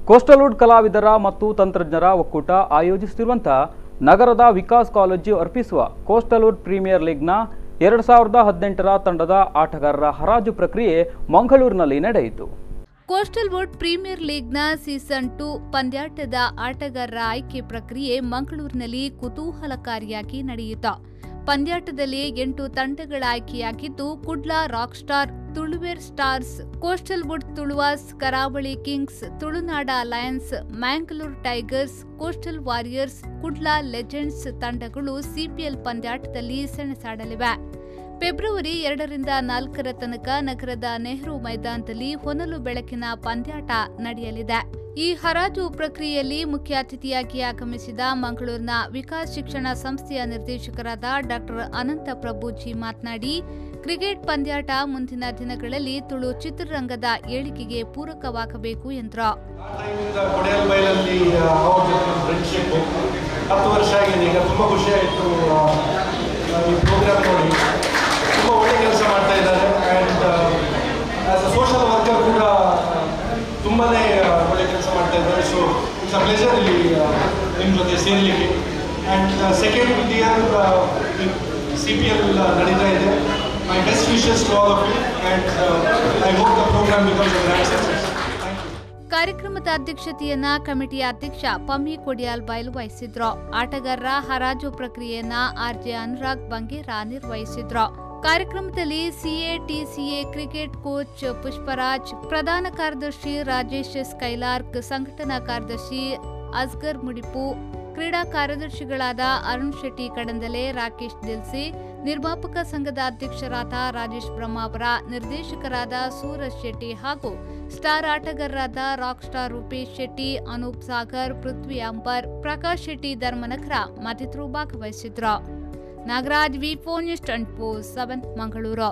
Coastalwood ಕಲಾವಿದರ ಮತ್ತು ತಂತ್ರಜ್ಞರ ಒಕ್ಕೂಟ ಆಯೋಜಿಸುತ್ತಿರುವಂತಹ ನಗರದ ವಿಕಾಸ್ ಕಾಲೇಜು ಅರ್ಪಿಸುವ ಕೋಸ್ಟಲ್ವುಡ್ ಪ್ರೀಮಿಯರ್ ಲೀಗ್ನ 2018ರ ತಂಡದ ಆಟಗಾರರ ಹರಾಜು ಪ್ರಕ್ರಿಯೆ ಮಂಗಳೂರಿನಲ್ಲಿ ನಡೆಯಿತು. ಕೋಸ್ಟಲ್ವುಡ್ ಪ್ರೀಮಿಯರ್ ಲೀಗ್ನ ಸೀಸನ್ 2 ಪಂದ್ಯಾಟದ ಆಟಗಾರರ ಆಯ್ಕೆ ಪ್ರಕ್ರಿಯೆ ಮಂಗಳೂರಿನಲ್ಲಿ ಕುತೂಹಲಕಾರಿಯಾಗಿ ನಡೆಯಿತು. ಪಂದ್ಯಾಟದಲ್ಲಿ 8 ತಂಡಗಳ ಆಯ್ಕೆಯಾಗಿದ್ದು, Kudla rock star, Tuluver stars, Coastalwood Tuluvas, Karavali kings, Tulunada lions, Mangalore tigers, coastal warriors, Kudla legends ತಂಡಗಳು ಸಿಪಿಎಲ್ ಪಂದ್ಯಾಟದಲ್ಲಿ ಸೆಣಸಾಡಲಿವೆ. ಫೆಬ್ರವರಿ 2ರಿಂದ 4ರ ತನಕ ನಗರದ ನೆಹರು ಮೈದಾನದಲ್ಲಿ ಹೊನಲು ಬೆಳಕಿನ ಪಂದ್ಯಾಟ ನಡೆಯಲಿದೆ. ಈ ಹರಾಜು ಪ್ರಕ್ರಿಯೆಯಲ್ಲಿ ಮುಖ್ಯ ಅತಿಥಿಯಾಗಿ ಆಗಮಿಸಿದ ಮಂಗಳೂರಿನ ವಿಕಾಸ್ ಶಿಕ್ಷಣ ಸಂಸ್ಥೆಯ ನಿರ್ದೇಶಕರಾದ ಡಾ. ಅನಂತ ಪ್ರಭುಜಿ ಮಾತನಾಡಿ, ಕ್ರಿಕೆಟ್ ಪಂದ್ಯಾಟ ಮುಂದಿನ ದಿನಗಳಲ್ಲಿ ತುಳು ಚಿತ್ರರಂಗದ ಏಳಿಗೆಗೆ ಪೂರಕವಾಗಬೇಕು ಎಂದರು. 10 ವರ್ಷ ಆಗಿದೆ. ಈಗ ತುಂಬ ಖುಷಿ ಆಯಿತು ಈ ಪ್ರೋಗ್ರಾಮ್ ನೋಡಿ. ತುಂಬ ಒಳ್ಳೆ ಕೆಲಸ ಮಾಡ್ತಾ ಇದ್ದಾರೆ. And as a social worker ಕೂಡ ತುಂಬಾ ಒಳ್ಳೆ ಕೆಲಸ ಮಾಡ್ತಾ ಇದ್ದಾರೆ. ಸೊ ಇಟ್ಸ್ ಅ ಪ್ಲೆಜರ್ ಇಲ್ಲಿ ನಿಮ್ಮ ಜೊತೆ ಸೇರಲಿಕ್ಕೆ. ಆ್ಯಂಡ್ ಸೆಕೆಂಡ್ ಇಯರ್ CPL ನಡೀತಾ ಇದೆ. My best wishes to all of you and I hope the program becomes a grand success. ಕಾರ್ಯಕ್ರಮದ ಅಧ್ಯಕ್ಷತೆಯನ್ನ ಕಮಿಟಿಯ ಅಧ್ಯಕ್ಷ ಪಮ್ಮಿ ಕೊಡಿಯಾಲ್ ಬಯಲು ವಹಿಸಿದ್ರು. ಆಟಗಾರರ ಹರಾಜು ಪ್ರಕ್ರಿಯೆಯನ್ನ RJ ಅನುರಾಗ್ ಬಂಗೇರ ನಿರ್ವಹಿಸಿದ್ರು. ಕಾರ್ಯಕ್ರಮದಲ್ಲಿ CATCA ಕ್ರಿಕೆಟ್ ಕೋಚ್ ಪುಷ್ಪರಾಜ್, ಪ್ರಧಾನ ಕಾರ್ಯದರ್ಶಿ ರಾಜೇಶ್ ಸ್ಕೈಲಾರ್ಕ್, ಸಂಘಟನಾ ಕಾರ್ಯದರ್ಶಿ ಅಸ್ಗರ್ ಮುಡಿಪು, ಕ್ರೀಡಾ ಕಾರ್ಯದರ್ಶಿಗಳಾದ ಅರುಣ್ ಶೆಟ್ಟಿ ಕಡಂದಲೆ, ರಾಕೇಶ್ ದಿಲ್ಸಿ, ನಿರ್ಮಾಪಕ ಸಂಘದ ಅಧ್ಯಕ್ಷರಾದ ರಾಜೇಶ್ ಬ್ರಹ್ಮಾವರ, ನಿರ್ದೇಶಕರಾದ ಸೂರಜ್ ಶೆಟ್ಟಿ ಹಾಗೂ ಸ್ಟಾರ್ ಆಟಗಾರರಾದ ರಾಕ್ ಸ್ಟಾರ್ ರೂಪೇಶ್ ಶೆಟ್ಟಿ, ಅನೂಪ್ ಸಾಗರ್, ಪೃಥ್ವಿ ಅಂಬರ್, ಪ್ರಕಾಶ್ ಶೆಟ್ಟಿ ಧರ್ಮನಗರ ಮತ್ತಿತರರು ಭಾಗವಹಿಸಿದ್ರು. Nagaraj, V4 News 24/7 Mangaluru.